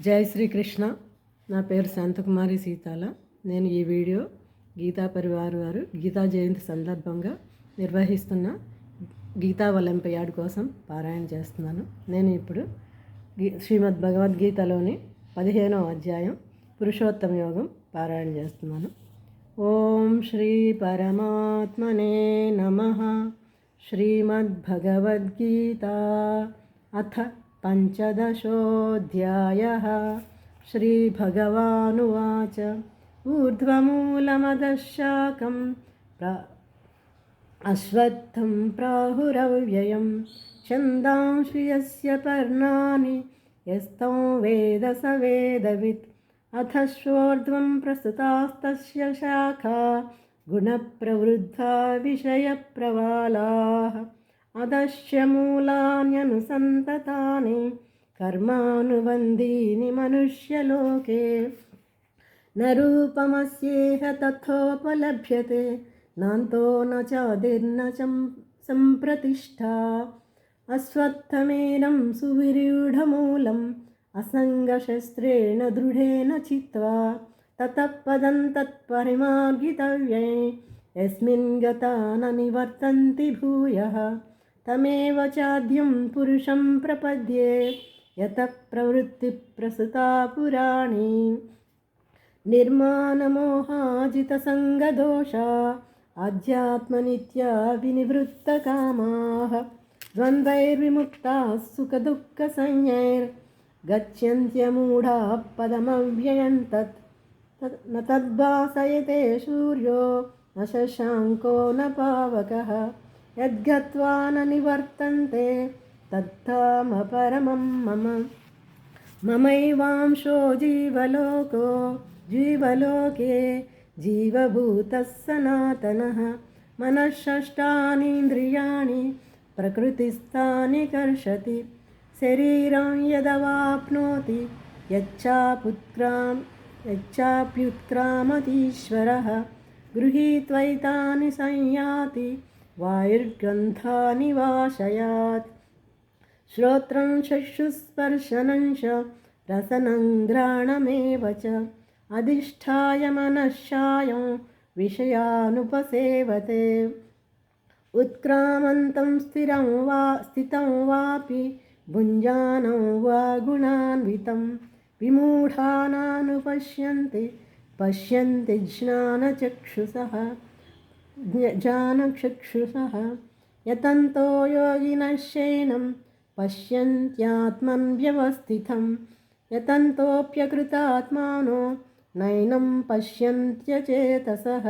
జై శ్రీకృష్ణ. నా పేరు శాంతకుమారి సీతాల. నేను ఈ వీడియో గీతా పరివార్ వారు గీతా జయంతి సందర్భంగా నిర్వహిస్తున్న గీతా ఒలింపియాడ్ కోసం పారాయణ చేస్తున్నాను. నేను ఇప్పుడు శ్రీమద్ భగవద్గీతలోని 15వ అధ్యాయం పురుషోత్తమ యోగం పారాయణ చేస్తున్నాను. ఓం శ్రీ పరమాత్మనే నమః. శ్రీమద్భగవద్గీత అథ పంచదశోऽధ్యాయः. శ్రీభగవానువాచ ఊర్ధ్వమూలమధఃశాఖం అశ్వత్థం ప్రాహురవ్యయం ఛందాంసి యస్య పర్ణాని యస్తం వేద స వేదవిత్ అథశ్వోర్ధ్వం ప్రస్తుతాస్తస్య శాఖా గుణప్రవృద్ధా విషయప్రవాలాః అధశ్చ మూలాన్యనుసంతతాని కర్మానుబంధీని మనుష్యలోకే న రూపమస్యేహ తథోపలభ్యతే నాంతో న చాదిర్న సంప్రతిష్ఠా అశ్వత్థమేనం సువిరూఢమూలం అసంగశస్త్రేణ దృఢేన చిత్వా తతః పదం తత్పరిమార్గితవ్యే యస్మిన్ గతా న నివర్తంతి భూయః తమేవ చాద్యం పురుషం ప్రపద్యే యతః ప్రవృత్తి ప్రసృతా పురాణి నిర్మాణమోహాజితసంగదోషా ఆధ్యాత్మనిత్యా వినివృత్తకామాః ద్వంద్వైర్విముక్తాః సుఖదుఃఖసంజ్ఞైర్గచ్చన్త్యమూఢాః పదమవ్యయం తత్ న తద్భాసయతే సూర్యో న శశాంకో న పావకః యద్గత్వా న నివర్తంతే తత్ధామ పరమం మమ. మమైవాంశో జీవలోకే జీవభూతः సనాతనः మనఃషష్టానీంద్రియాణి ప్రకృతిస్థాని కర్షతి శరీరం యదవాప్నోతి యచ్చాప్యుత్క్రామతీశ్వరः గృహీత్వైతాని సంయాతి వాయుర్గంధాని వాశయాత్. శ్రోత్రం చక్షుస్పర్శనం చ రసనం ఘ్రాణమేవ చ అధిష్ఠాయ మనశ్శాయం విషయానుపసేవతే ఉత్క్రామంతం స్థితం వాపి భుంజానం వా గుణాన్వితం విమూఢానానుపశ్యంతి జ్ఞానచక్షుషః యతంతో యోగినః శయనం పశ్యంత్యాత్మన్ వ్యవస్థితం యతంతోప్యకృతాత్మానో నైనం పశ్యంత్యచేతసః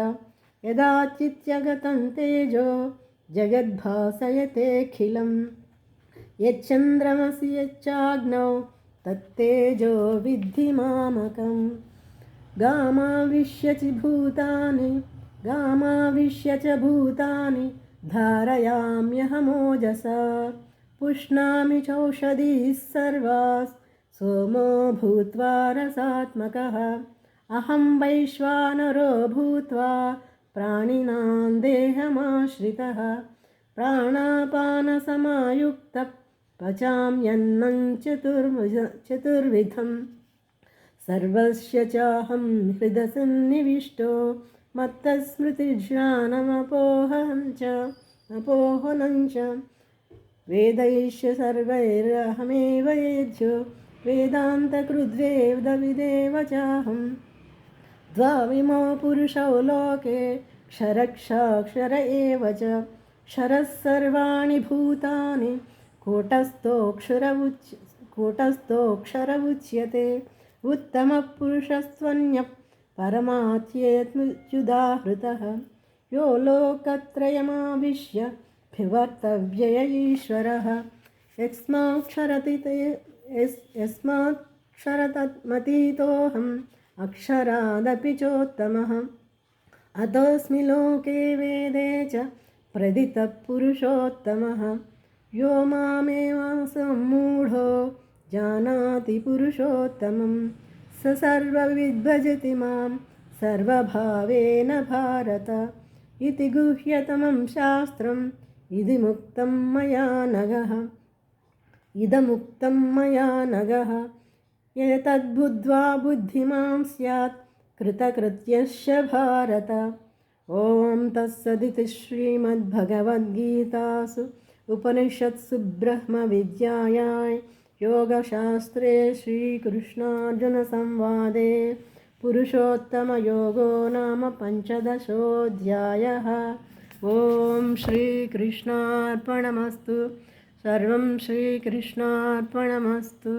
యదాచిత్యగతం తేజో జగద్భాసయతేఖిలం యచ్చంద్రమసి యచ్చాగ్నౌ తత్తేజో విద్ధి మామకం. గామావిశ్య చ భూతాని ధారయామ్యహమోజసా పుష్ణామి చౌషధీః సర్వాస్ సోమో భూత్వా రసాత్మకः అహం వైశ్వానరో భూత్వా ప్రాణినాం దేహమాశ్రితः ప్రాణాపానసమాయుక్తః పచామ్యన్నం చతుర్విధం సర్వస్య చాహం హృదసన్నివిష్టో మత్తస్మృతిజ్ఞానమపోహనం చ వేదైశ్చ సర్వైరహమేవ వేద్యో వేదాంతకృద్వేదవిదేవ చాహం ద్వావిమో పురుషౌ లోకే క్షరక్షాక్షర ఏవ చ క్షరः సర్వాణి భూతాని కూటస్థోక్షర ఉచ్యతే ఉత్తమః పురుషస్త్వన్యః పరమాత్యేత్యుదాహృతः యో లోకత్రయమావిశ్య వివర్తవ్యయ ఈశ్వరः యస్మాక్షరతమతీతోऽహం అక్షరాదపి చోత్తమः అతోస్మి లోకే వేదే చ ప్రదితః పురుషోత్తమः యో మామేవ సమ్మూఢో జానాతి పురుషోత్తమం స సర్వవిద్భజతి మాం సర్వభావేన భారత ఇతి గుహ్యతమం శాస్త్రం ఇదముక్తం మయా నగః एतद्बुद्ध्वा बुद्धिमान् स्यात् कृतकृत्यश्च भारत। ॐ तत्सदिति श्रीमद्भगवद्गीतासु उपनिषत्सु ब्रह्मविद्यायां योगशास्त्रे श्रीकृष्णार्जुनसंवादे पुरुषोत्तमयोगो नाम पञ्चदशोऽध्यायः। ॐ श्रीकृष्णार्पणमस्तु। सर्वं श्रीकृष्णार्पणमस्तु।